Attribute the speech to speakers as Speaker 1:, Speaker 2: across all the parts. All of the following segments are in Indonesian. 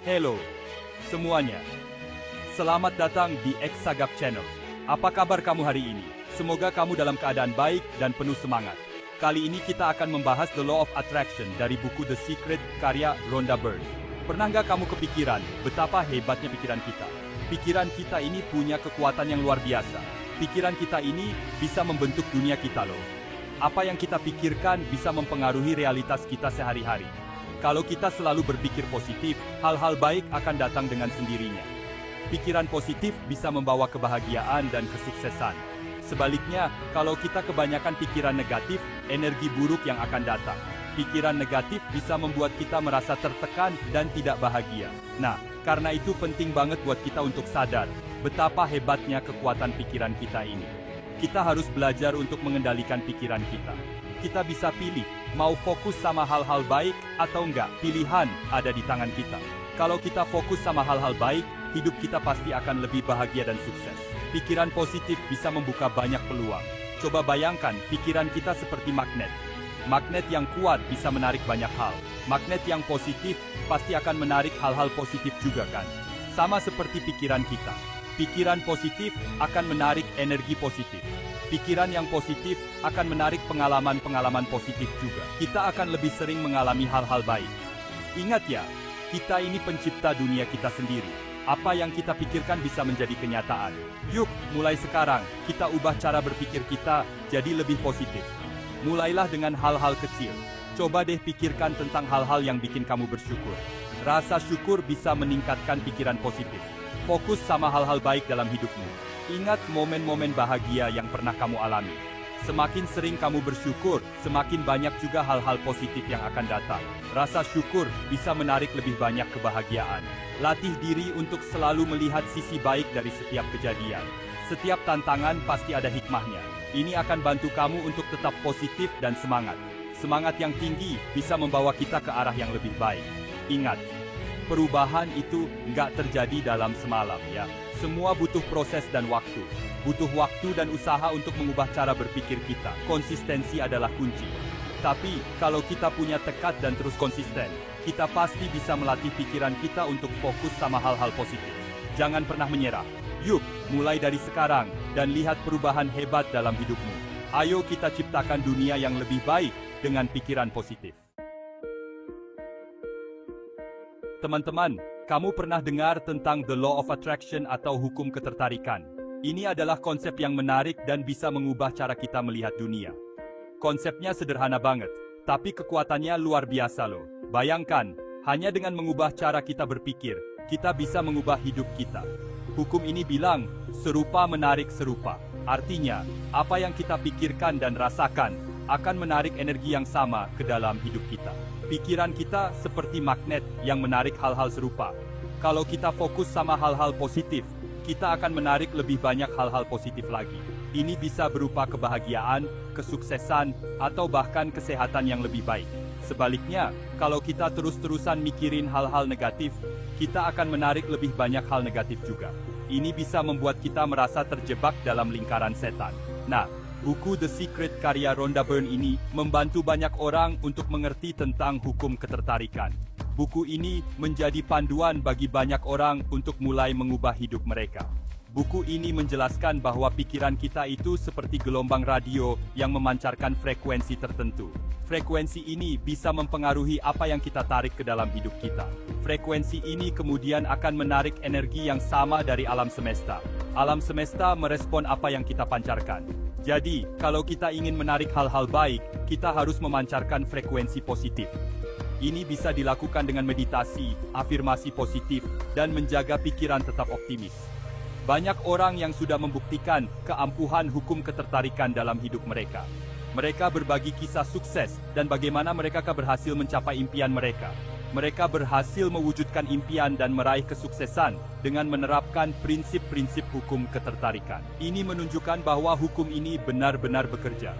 Speaker 1: Halo semuanya, selamat datang di Exagap Channel. Apa kabar kamu hari ini? Semoga kamu dalam keadaan baik dan penuh semangat. Kali ini kita akan membahas The Law of Attraction dari buku The Secret karya Rhonda Byrne. Pernah nggak kamu kepikiran betapa hebatnya pikiran kita? Pikiran kita ini punya kekuatan yang luar biasa. Pikiran kita ini bisa membentuk dunia kita loh. Apa yang kita pikirkan bisa mempengaruhi realitas kita sehari-hari. Kalau kita selalu berpikir positif, hal-hal baik akan datang dengan sendirinya. Pikiran positif bisa membawa kebahagiaan dan kesuksesan. Sebaliknya, kalau kita kebanyakan pikiran negatif, energi buruk yang akan datang. Pikiran negatif bisa membuat kita merasa tertekan dan tidak bahagia. Nah, karena itu penting banget buat kita untuk sadar betapa hebatnya kekuatan pikiran kita ini. Kita harus belajar untuk mengendalikan pikiran kita. Kita bisa pilih, mau fokus sama hal-hal baik atau enggak. Pilihan ada di tangan kita. Kalau kita fokus sama hal-hal baik, hidup kita pasti akan lebih bahagia dan sukses. Pikiran positif bisa membuka banyak peluang. Coba bayangkan, pikiran kita seperti magnet. Magnet yang kuat bisa menarik banyak hal. Magnet yang positif pasti akan menarik hal-hal positif juga kan? Sama seperti pikiran kita. Pikiran positif akan menarik energi positif. Pikiran yang positif akan menarik pengalaman-pengalaman positif juga. Kita akan lebih sering mengalami hal-hal baik. Ingat ya, kita ini pencipta dunia kita sendiri. Apa yang kita pikirkan bisa menjadi kenyataan. Yuk, mulai sekarang, kita ubah cara berpikir kita jadi lebih positif. Mulailah dengan hal-hal kecil. Coba deh pikirkan tentang hal-hal yang bikin kamu bersyukur. Rasa syukur bisa meningkatkan pikiran positif. Fokus sama hal-hal baik dalam hidupmu. Ingat momen-momen bahagia yang pernah kamu alami. Semakin sering kamu bersyukur, semakin banyak juga hal-hal positif yang akan datang. Rasa syukur bisa menarik lebih banyak kebahagiaan. Latih diri untuk selalu melihat sisi baik dari setiap kejadian. Setiap tantangan pasti ada hikmahnya. Ini akan bantu kamu untuk tetap positif dan semangat. Semangat yang tinggi bisa membawa kita ke arah yang lebih baik. Ingat, perubahan itu nggak terjadi dalam semalam ya. Semua butuh proses dan waktu. Butuh waktu dan usaha untuk mengubah cara berpikir kita. Konsistensi adalah kunci. Tapi, kalau kita punya tekad dan terus konsisten, kita pasti bisa melatih pikiran kita untuk fokus sama hal-hal positif. Jangan pernah menyerah. Yuk, mulai dari sekarang, dan lihat perubahan hebat dalam hidupmu. Ayo kita ciptakan dunia yang lebih baik dengan pikiran positif. Teman-teman, kamu pernah dengar tentang The Law of Attraction atau hukum ketertarikan? Ini adalah konsep yang menarik dan bisa mengubah cara kita melihat dunia. Konsepnya sederhana banget, tapi kekuatannya luar biasa loh. Bayangkan, hanya dengan mengubah cara kita berpikir, kita bisa mengubah hidup kita. Hukum ini bilang, serupa menarik serupa. Artinya, apa yang kita pikirkan dan rasakan akan menarik energi yang sama ke dalam hidup kita. Pikiran kita seperti magnet yang menarik hal-hal serupa. Kalau kita fokus sama hal-hal positif, kita akan menarik lebih banyak hal-hal positif lagi. Ini bisa berupa kebahagiaan, kesuksesan, atau bahkan kesehatan yang lebih baik. Sebaliknya, kalau kita terus-terusan mikirin hal-hal negatif, kita akan menarik lebih banyak hal negatif juga. Ini bisa membuat kita merasa terjebak dalam lingkaran setan. Nah, buku The Secret karya Rhonda Byrne ini membantu banyak orang untuk mengerti tentang hukum ketertarikan. Buku ini menjadi panduan bagi banyak orang untuk mulai mengubah hidup mereka. Buku ini menjelaskan bahwa pikiran kita itu seperti gelombang radio yang memancarkan frekuensi tertentu. Frekuensi ini bisa mempengaruhi apa yang kita tarik ke dalam hidup kita. Frekuensi ini kemudian akan menarik energi yang sama dari alam semesta. Alam semesta merespon apa yang kita pancarkan. Jadi, kalau kita ingin menarik hal-hal baik, kita harus memancarkan frekuensi positif. Ini bisa dilakukan dengan meditasi, afirmasi positif, dan menjaga pikiran tetap optimis. Banyak orang yang sudah membuktikan keampuhan hukum ketertarikan dalam hidup mereka. Mereka berbagi kisah sukses dan bagaimana mereka berhasil mencapai impian mereka. Mereka berhasil mewujudkan impian dan meraih kesuksesan dengan menerapkan prinsip-prinsip hukum ketertarikan. Ini menunjukkan bahwa hukum ini benar-benar bekerja.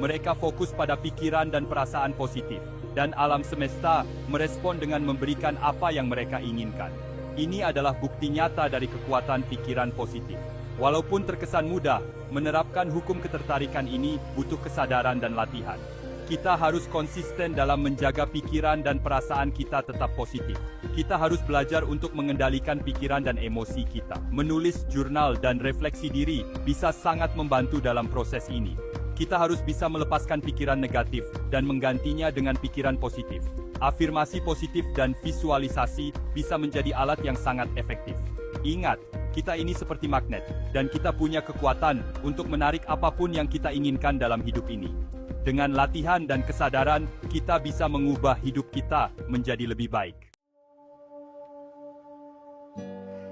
Speaker 1: Mereka fokus pada pikiran dan perasaan positif, dan alam semesta merespon dengan memberikan apa yang mereka inginkan. Ini adalah bukti nyata dari kekuatan pikiran positif. Walaupun terkesan mudah, menerapkan hukum ketertarikan ini butuh kesadaran dan latihan. Kita harus konsisten dalam menjaga pikiran dan perasaan kita tetap positif. Kita harus belajar untuk mengendalikan pikiran dan emosi kita. Menulis jurnal dan refleksi diri bisa sangat membantu dalam proses ini. Kita harus bisa melepaskan pikiran negatif dan menggantinya dengan pikiran positif. Afirmasi positif dan visualisasi bisa menjadi alat yang sangat efektif. Ingat, kita ini seperti magnet, dan kita punya kekuatan untuk menarik apapun yang kita inginkan dalam hidup ini. Dengan latihan dan kesadaran, kita bisa mengubah hidup kita menjadi lebih baik.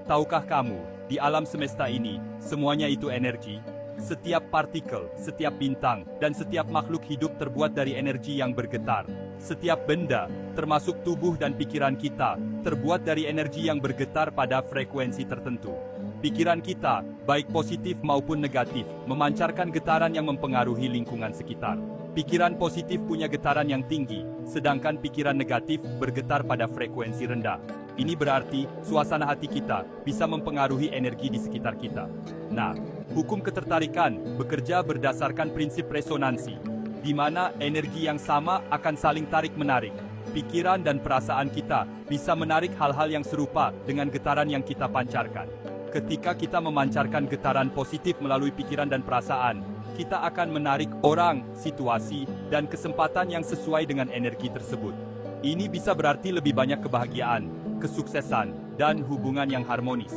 Speaker 1: Tahukah kamu, di alam semesta ini, semuanya itu energi? Setiap partikel, setiap bintang, dan setiap makhluk hidup terbuat dari energi yang bergetar. Setiap benda, termasuk tubuh dan pikiran kita, terbuat dari energi yang bergetar pada frekuensi tertentu. Pikiran kita, baik positif maupun negatif, memancarkan getaran yang mempengaruhi lingkungan sekitar. Pikiran positif punya getaran yang tinggi, sedangkan pikiran negatif bergetar pada frekuensi rendah. Ini berarti, suasana hati kita bisa mempengaruhi energi di sekitar kita. Nah, hukum ketertarikan bekerja berdasarkan prinsip resonansi, di mana energi yang sama akan saling tarik-menarik. Pikiran dan perasaan kita bisa menarik hal-hal yang serupa dengan getaran yang kita pancarkan. Ketika kita memancarkan getaran positif melalui pikiran dan perasaan, kita akan menarik orang, situasi, dan kesempatan yang sesuai dengan energi tersebut. Ini bisa berarti lebih banyak kebahagiaan, kesuksesan, dan hubungan yang harmonis.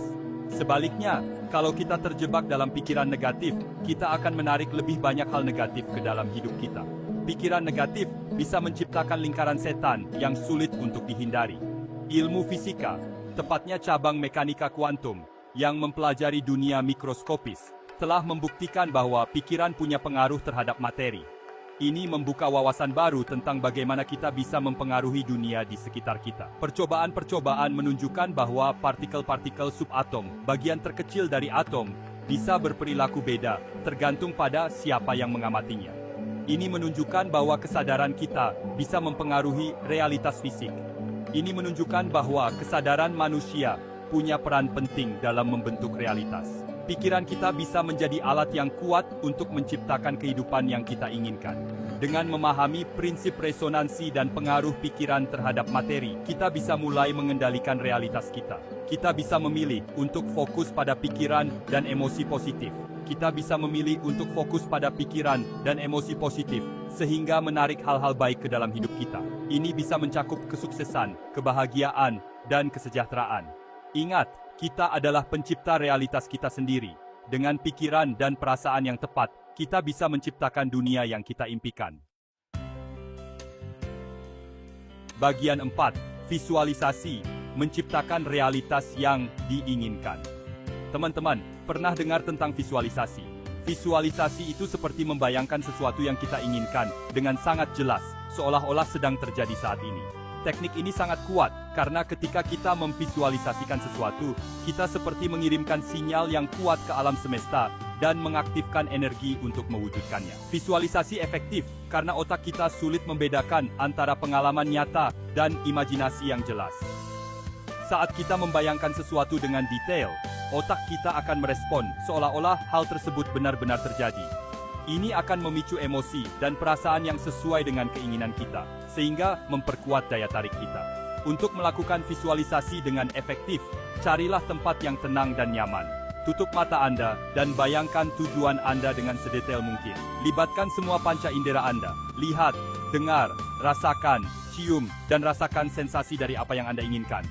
Speaker 1: Sebaliknya, kalau kita terjebak dalam pikiran negatif, kita akan menarik lebih banyak hal negatif ke dalam hidup kita. Pikiran negatif bisa menciptakan lingkaran setan yang sulit untuk dihindari. Ilmu fisika, tepatnya cabang mekanika kuantum, yang mempelajari dunia mikroskopis, telah membuktikan bahwa pikiran punya pengaruh terhadap materi. Ini membuka wawasan baru tentang bagaimana kita bisa mempengaruhi dunia di sekitar kita. Percobaan-percobaan menunjukkan bahwa partikel-partikel subatom, bagian terkecil dari atom, bisa berperilaku beda, tergantung pada siapa yang mengamatinya. Ini menunjukkan bahwa kesadaran kita bisa mempengaruhi realitas fisik. Ini menunjukkan bahwa kesadaran manusia punya peran penting dalam membentuk realitas. Pikiran kita bisa menjadi alat yang kuat untuk menciptakan kehidupan yang kita inginkan. Dengan memahami prinsip resonansi dan pengaruh pikiran terhadap materi, kita bisa mulai mengendalikan realitas kita. Kita bisa memilih untuk fokus pada pikiran dan emosi positif. Kita bisa memilih untuk fokus pada pikiran dan emosi positif, sehingga menarik hal-hal baik ke dalam hidup kita. Ini bisa mencakup kesuksesan, kebahagiaan, dan kesejahteraan. Ingat, kita adalah pencipta realitas kita sendiri. Dengan pikiran dan perasaan yang tepat, kita bisa menciptakan dunia yang kita impikan. Bagian 4. Visualisasi, menciptakan realitas yang diinginkan. Teman-teman, pernah dengar tentang visualisasi? Visualisasi itu seperti membayangkan sesuatu yang kita inginkan dengan sangat jelas, seolah-olah sedang terjadi saat ini. Teknik ini sangat kuat, karena ketika kita memvisualisasikan sesuatu, kita seperti mengirimkan sinyal yang kuat ke alam semesta, dan mengaktifkan energi untuk mewujudkannya. Visualisasi efektif, karena otak kita sulit membedakan antara pengalaman nyata dan imajinasi yang jelas. Saat kita membayangkan sesuatu dengan detail, otak kita akan merespon, seolah-olah hal tersebut benar-benar terjadi. Ini akan memicu emosi dan perasaan yang sesuai dengan keinginan kita, sehingga memperkuat daya tarik kita. Untuk melakukan visualisasi dengan efektif, carilah tempat yang tenang dan nyaman. Tutup mata Anda dan bayangkan tujuan Anda dengan sedetail mungkin. Libatkan semua panca indera Anda. Lihat, dengar, rasakan, cium, dan rasakan sensasi dari apa yang Anda inginkan.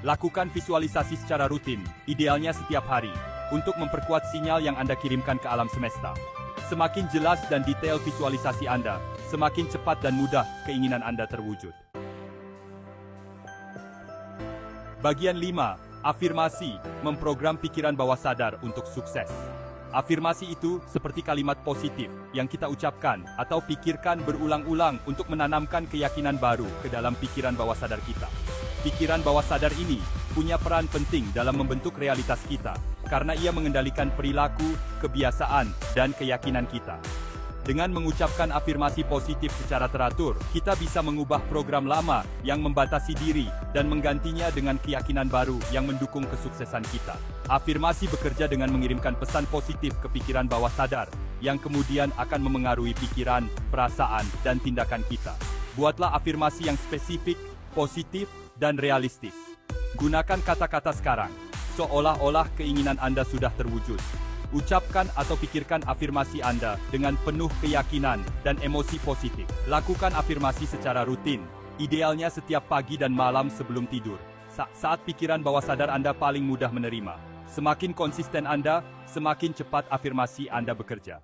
Speaker 1: Lakukan visualisasi secara rutin, idealnya setiap hari, untuk memperkuat sinyal yang Anda kirimkan ke alam semesta. Semakin jelas dan detail visualisasi Anda, semakin cepat dan mudah keinginan Anda terwujud. Bagian 5. Afirmasi, memprogram pikiran bawah sadar untuk sukses. Afirmasi itu seperti kalimat positif yang kita ucapkan atau pikirkan berulang-ulang untuk menanamkan keyakinan baru ke dalam pikiran bawah sadar kita. Pikiran bawah sadar ini punya peran penting dalam membentuk realitas kita, karena ia mengendalikan perilaku, kebiasaan, dan keyakinan kita. Dengan mengucapkan afirmasi positif secara teratur, kita bisa mengubah program lama yang membatasi diri dan menggantinya dengan keyakinan baru yang mendukung kesuksesan kita. Afirmasi bekerja dengan mengirimkan pesan positif ke pikiran bawah sadar, yang kemudian akan memengaruhi pikiran, perasaan, dan tindakan kita. Buatlah afirmasi yang spesifik, positif, dan realistis. Gunakan kata-kata sekarang, seolah-olah keinginan Anda sudah terwujud. Ucapkan atau pikirkan afirmasi Anda dengan penuh keyakinan dan emosi positif. Lakukan afirmasi secara rutin, idealnya setiap pagi dan malam sebelum tidur, saat pikiran bawah sadar Anda paling mudah menerima. Semakin konsisten Anda, semakin cepat afirmasi Anda bekerja.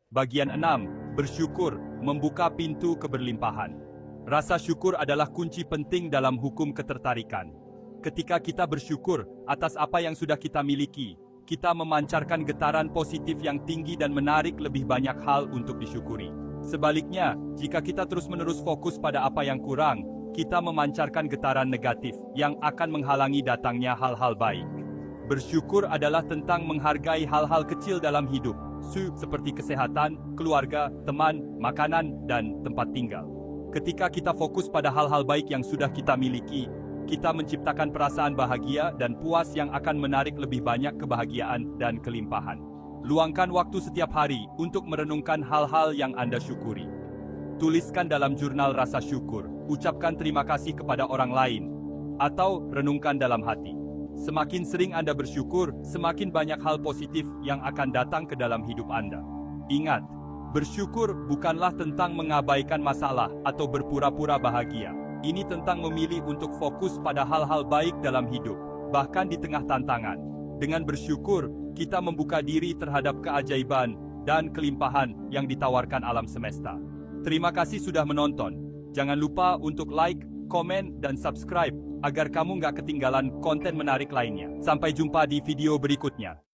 Speaker 1: Bagian 6. Bersyukur, membuka pintu keberlimpahan. Rasa syukur adalah kunci penting dalam hukum ketertarikan. Ketika kita bersyukur atas apa yang sudah kita miliki, kita memancarkan getaran positif yang tinggi dan menarik lebih banyak hal untuk disyukuri. Sebaliknya, jika kita terus-menerus fokus pada apa yang kurang, kita memancarkan getaran negatif yang akan menghalangi datangnya hal-hal baik. Bersyukur adalah tentang menghargai hal-hal kecil dalam hidup, seperti kesehatan, keluarga, teman, makanan, dan tempat tinggal. Ketika kita fokus pada hal-hal baik yang sudah kita miliki, kita menciptakan perasaan bahagia dan puas yang akan menarik lebih banyak kebahagiaan dan kelimpahan. Luangkan waktu setiap hari untuk merenungkan hal-hal yang Anda syukuri. Tuliskan dalam jurnal rasa syukur, ucapkan terima kasih kepada orang lain, atau renungkan dalam hati. Semakin sering Anda bersyukur, semakin banyak hal positif yang akan datang ke dalam hidup Anda. Ingat, bersyukur bukanlah tentang mengabaikan masalah atau berpura-pura bahagia. Ini tentang memilih untuk fokus pada hal-hal baik dalam hidup, bahkan di tengah tantangan. Dengan bersyukur, kita membuka diri terhadap keajaiban dan kelimpahan yang ditawarkan alam semesta. Terima kasih sudah menonton. Jangan lupa untuk like, komen, dan subscribe agar kamu nggak ketinggalan konten menarik lainnya. Sampai jumpa di video berikutnya.